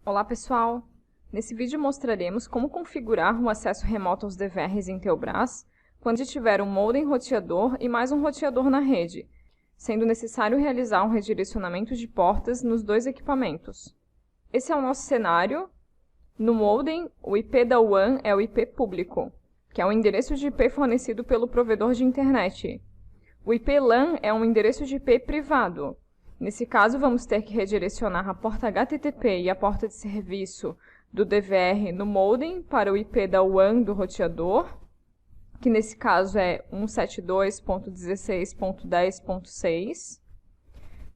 Olá pessoal! Nesse vídeo mostraremos como configurar o acesso remoto aos DVRs em Intelbras quando tiver um modem roteador e mais um roteador na rede, sendo necessário realizar um redirecionamento de portas nos dois equipamentos. Esse é o nosso cenário. No modem, o IP da WAN é o IP público, que é o endereço de IP fornecido pelo provedor de internet. O IP LAN é um endereço de IP privado. Nesse caso, vamos ter que redirecionar a porta HTTP e a porta de serviço do DVR no modem para o IP da WAN do roteador, que nesse caso é 172.16.10.6.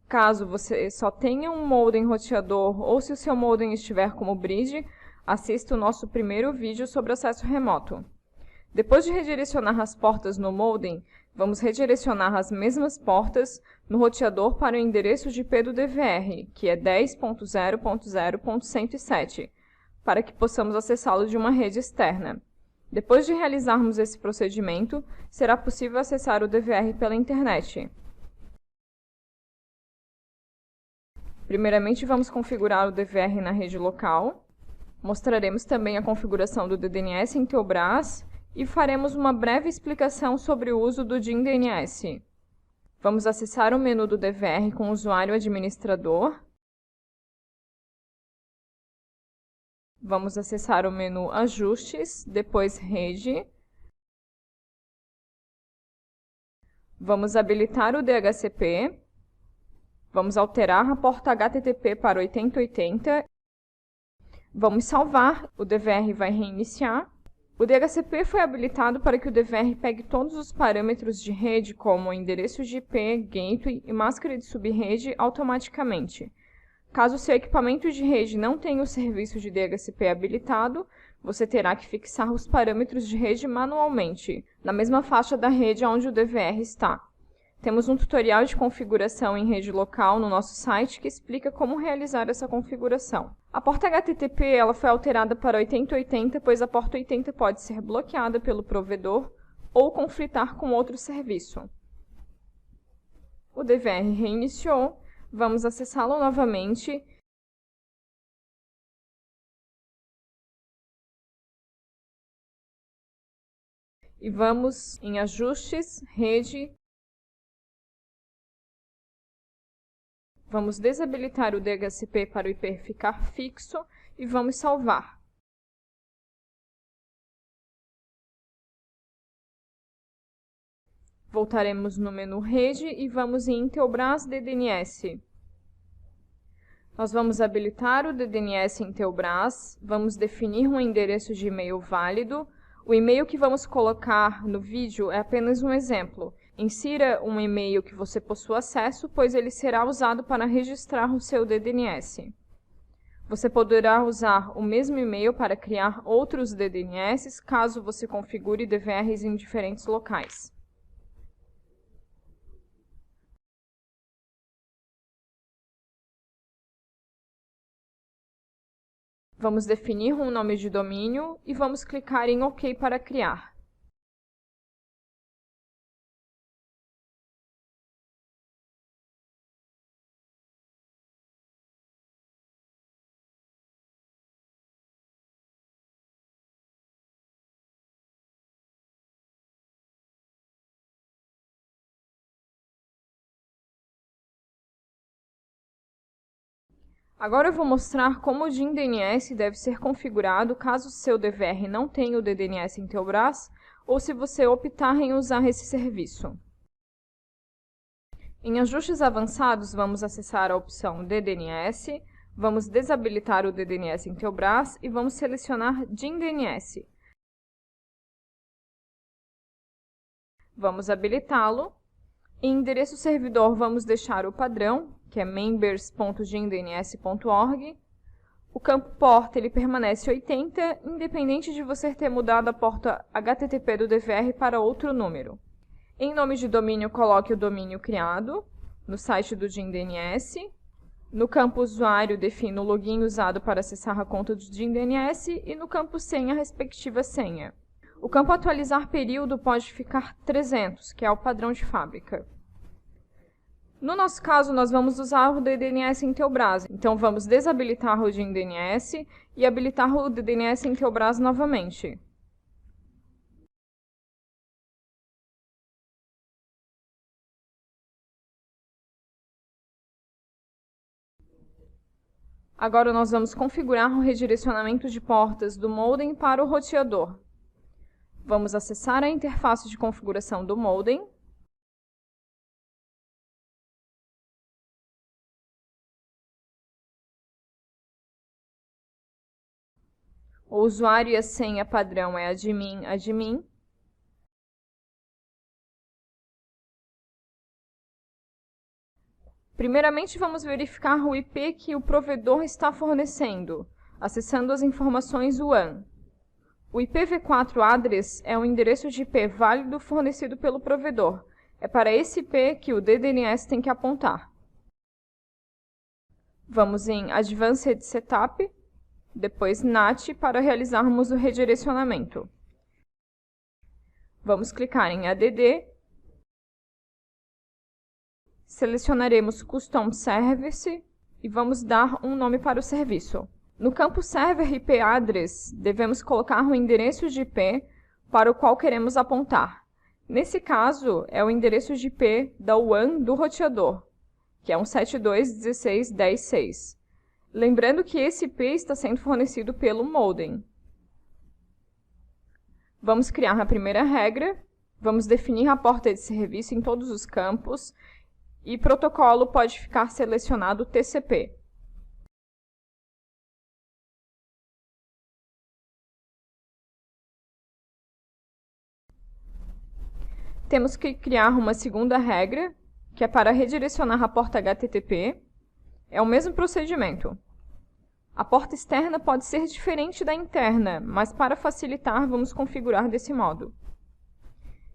Caso você só tenha um modem roteador ou se o seu modem estiver como bridge, assista o nosso primeiro vídeo sobre acesso remoto. Depois de redirecionar as portas no modem, vamos redirecionar as mesmas portas no roteador para o endereço de IP do DVR, que é 10.0.0.107, para que possamos acessá-lo de uma rede externa. Depois de realizarmos esse procedimento, será possível acessar o DVR pela internet. Primeiramente, vamos configurar o DVR na rede local. Mostraremos também a configuração do DDNS em Intelbras e faremos uma breve explicação sobre o uso do DIN-DNS. Vamos acessar o menu do DVR com o usuário administrador. Vamos acessar o menu Ajustes, depois Rede. Vamos habilitar o DHCP. Vamos alterar a porta HTTP para 8080. Vamos salvar, o DVR vai reiniciar. O DHCP foi habilitado para que o DVR pegue todos os parâmetros de rede, como endereço de IP, gateway e máscara de subrede automaticamente. Caso o seu equipamento de rede não tenha o serviço de DHCP habilitado, você terá que fixar os parâmetros de rede manualmente, na mesma faixa da rede onde o DVR está. Temos um tutorial de configuração em rede local no nosso site que explica como realizar essa configuração. A porta HTTP ela foi alterada para 8080, pois a porta 80 pode ser bloqueada pelo provedor ou conflitar com outro serviço. O DVR reiniciou, vamos acessá-lo novamente. E vamos em Ajustes, Rede. Vamos desabilitar o DHCP para o IP ficar fixo e vamos salvar. Voltaremos no menu Rede e vamos em Intelbras DDNS. Nós vamos habilitar o DDNS Intelbras, vamos definir um endereço de e-mail válido. O e-mail que vamos colocar no vídeo é apenas um exemplo. Insira um e-mail que você possua acesso, pois ele será usado para registrar o seu DDNS. Você poderá usar o mesmo e-mail para criar outros DDNS, caso você configure DVRs em diferentes locais. Vamos definir um nome de domínio e vamos clicar em OK para criar. Agora eu vou mostrar como o DIN-DNS deve ser configurado caso o seu DVR não tenha o DDNS Intelbras ou se você optar em usar esse serviço. Em Ajustes Avançados, vamos acessar a opção DDNS, vamos desabilitar o DDNS Intelbras e vamos selecionar DIN-DNS. Vamos habilitá-lo. Em endereço servidor, vamos deixar o padrão, que é members.dindns.org. O campo porta ele permanece 80, independente de você ter mudado a porta HTTP do DVR para outro número. Em nome de domínio, coloque o domínio criado no site do DIN-DNS. No campo usuário, defina o login usado para acessar a conta do DIN-DNS e no campo senha, a respectiva senha. O campo atualizar período pode ficar 300, que é o padrão de fábrica. No nosso caso, nós vamos usar o DDNS Intelbras. Então, vamos desabilitar o DNS e habilitar o DDNS Intelbras novamente. Agora, nós vamos configurar o redirecionamento de portas do modem para o roteador. Vamos acessar a interface de configuração do modem. O usuário e a senha padrão é admin. Primeiramente, vamos verificar o IP que o provedor está fornecendo, acessando as informações WAN. O IPv4 address é um endereço de IP válido fornecido pelo provedor. É para esse IP que o DDNS tem que apontar. Vamos em Advanced Setup, depois NAT para realizarmos o redirecionamento. Vamos clicar em ADD. Selecionaremos Custom Service e vamos dar um nome para o serviço. No campo Server IP Address, devemos colocar o endereço de IP para o qual queremos apontar. Nesse caso, é o endereço de IP da WAN do roteador, que é 172.16.10.6. Lembrando que esse IP está sendo fornecido pelo modem. Vamos criar a primeira regra, vamos definir a porta de serviço em todos os campos e protocolo pode ficar selecionado TCP. Temos que criar uma segunda regra, que é para redirecionar a porta HTTP. É o mesmo procedimento. A porta externa pode ser diferente da interna, mas para facilitar, vamos configurar desse modo.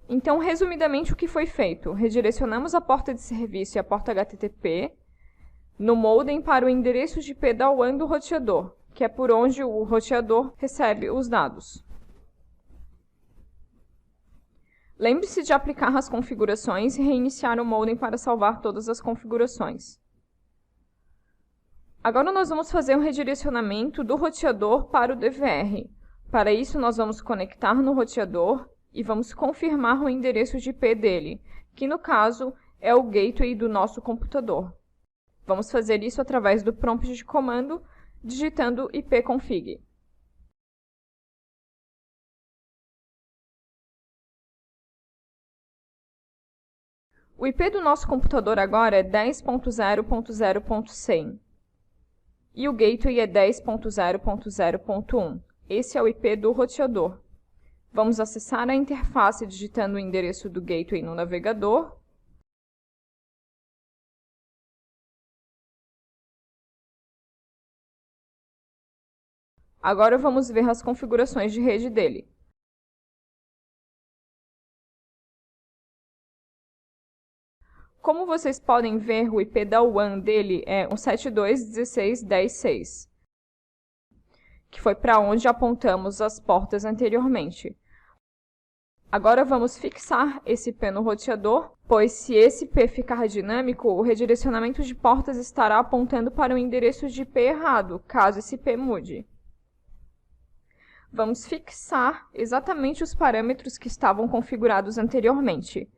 Então, resumidamente, o que foi feito? Redirecionamos a porta de serviço e a porta HTTP no modem para o endereço de IP da WAN do roteador, que é por onde o roteador recebe os dados. Lembre-se de aplicar as configurações e reiniciar o modem para salvar todas as configurações. Agora nós vamos fazer um redirecionamento do roteador para o DVR. Para isso, nós vamos conectar no roteador e vamos confirmar o endereço de IP dele, que no caso é o gateway do nosso computador. Vamos fazer isso através do prompt de comando, digitando ipconfig. O IP do nosso computador agora é 10.0.0.100 e o gateway é 10.0.0.1. Esse é o IP do roteador. Vamos acessar a interface digitando o endereço do gateway no navegador. Agora vamos ver as configurações de rede dele. Como vocês podem ver, o IP da WAN dele é 172.16.10.6, que foi para onde apontamos as portas anteriormente. Agora vamos fixar esse IP no roteador, pois se esse IP ficar dinâmico, o redirecionamento de portas estará apontando para o endereço de IP errado, caso esse IP mude. Vamos fixar exatamente os parâmetros que estavam configurados anteriormente.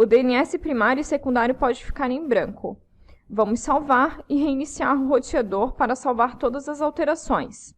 O DNS primário e secundário pode ficar em branco. Vamos salvar e reiniciar o roteador para salvar todas as alterações.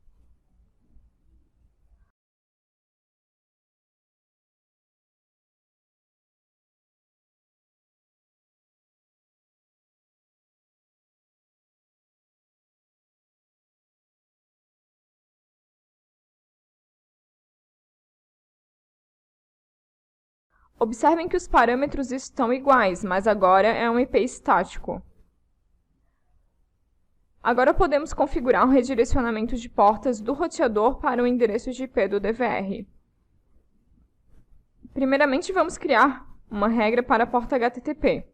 Observem que os parâmetros estão iguais, mas agora é um IP estático. Agora podemos configurar o redirecionamento de portas do roteador para o endereço de IP do DVR. Primeiramente, vamos criar uma regra para a porta HTTP.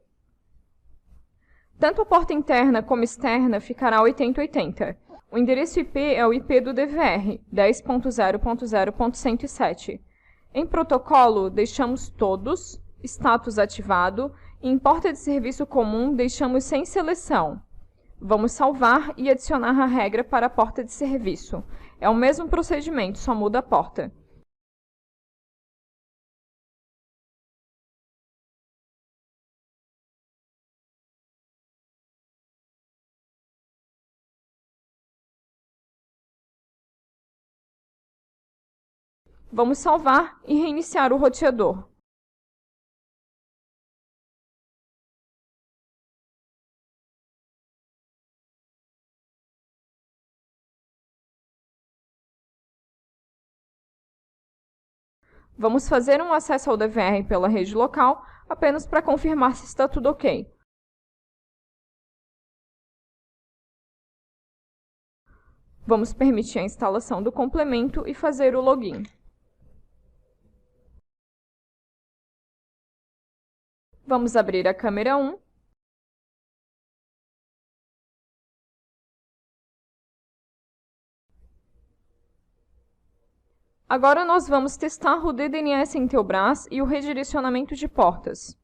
Tanto a porta interna como externa ficará 8080. O endereço IP é o IP do DVR, 10.0.0.107. Em protocolo, deixamos todos, status ativado, e em porta de serviço comum, deixamos sem seleção. Vamos salvar e adicionar a regra para a porta de serviço. É o mesmo procedimento, só muda a porta. Vamos salvar e reiniciar o roteador. Vamos fazer um acesso ao DVR pela rede local, apenas para confirmar se está tudo ok. Vamos permitir a instalação do complemento e fazer o login. Vamos abrir a câmera 1. Agora nós vamos testar o DDNS Intelbras e o redirecionamento de portas.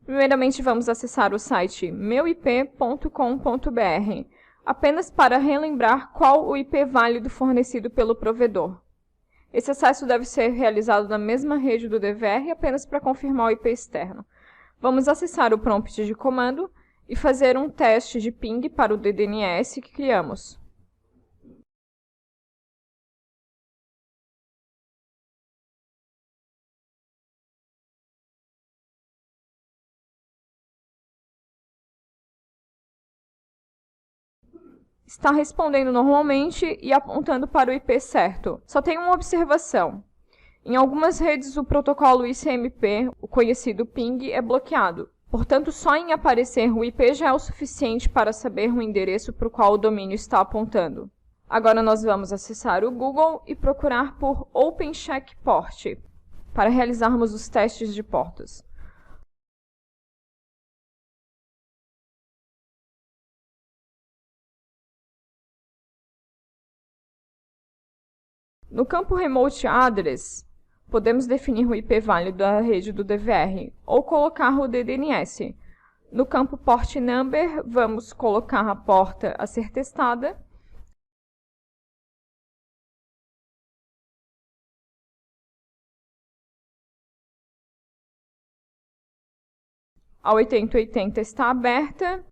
Primeiramente, vamos acessar o site meuip.com.br, apenas para relembrar qual o IP válido fornecido pelo provedor. Esse acesso deve ser realizado na mesma rede do DVR, apenas para confirmar o IP externo. Vamos acessar o prompt de comando e fazer um teste de ping para o DDNS que criamos. Está respondendo normalmente e apontando para o IP certo. Só tem uma observação. Em algumas redes, o protocolo ICMP, o conhecido ping, é bloqueado. Portanto, só em aparecer o IP já é o suficiente para saber o endereço para o qual o domínio está apontando. Agora nós vamos acessar o Google e procurar por OpenCheck Port, para realizarmos os testes de portas. No campo Remote Address, podemos definir o IP válido da rede do DVR ou colocar o DDNS. No campo Port Number, vamos colocar a porta a ser testada. A 8080 está aberta.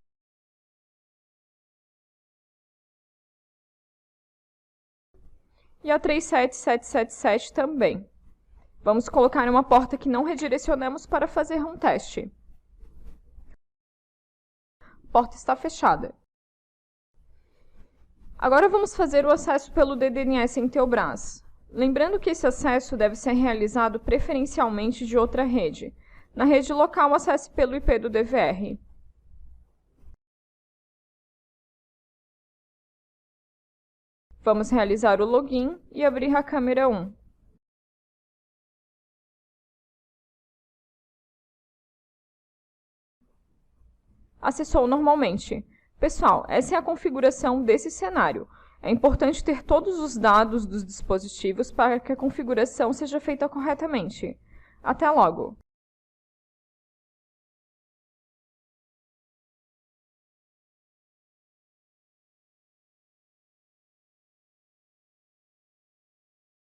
E a 37777 também. Vamos colocar uma porta que não redirecionamos para fazer um teste. A porta está fechada. Agora vamos fazer o acesso pelo DDNS Intelbras. Lembrando que esse acesso deve ser realizado preferencialmente de outra rede. Na rede local, acesse pelo IP do DVR. Vamos realizar o login e abrir a câmera 1. Acessou normalmente. Pessoal, essa é a configuração desse cenário. É importante ter todos os dados dos dispositivos para que a configuração seja feita corretamente. Até logo!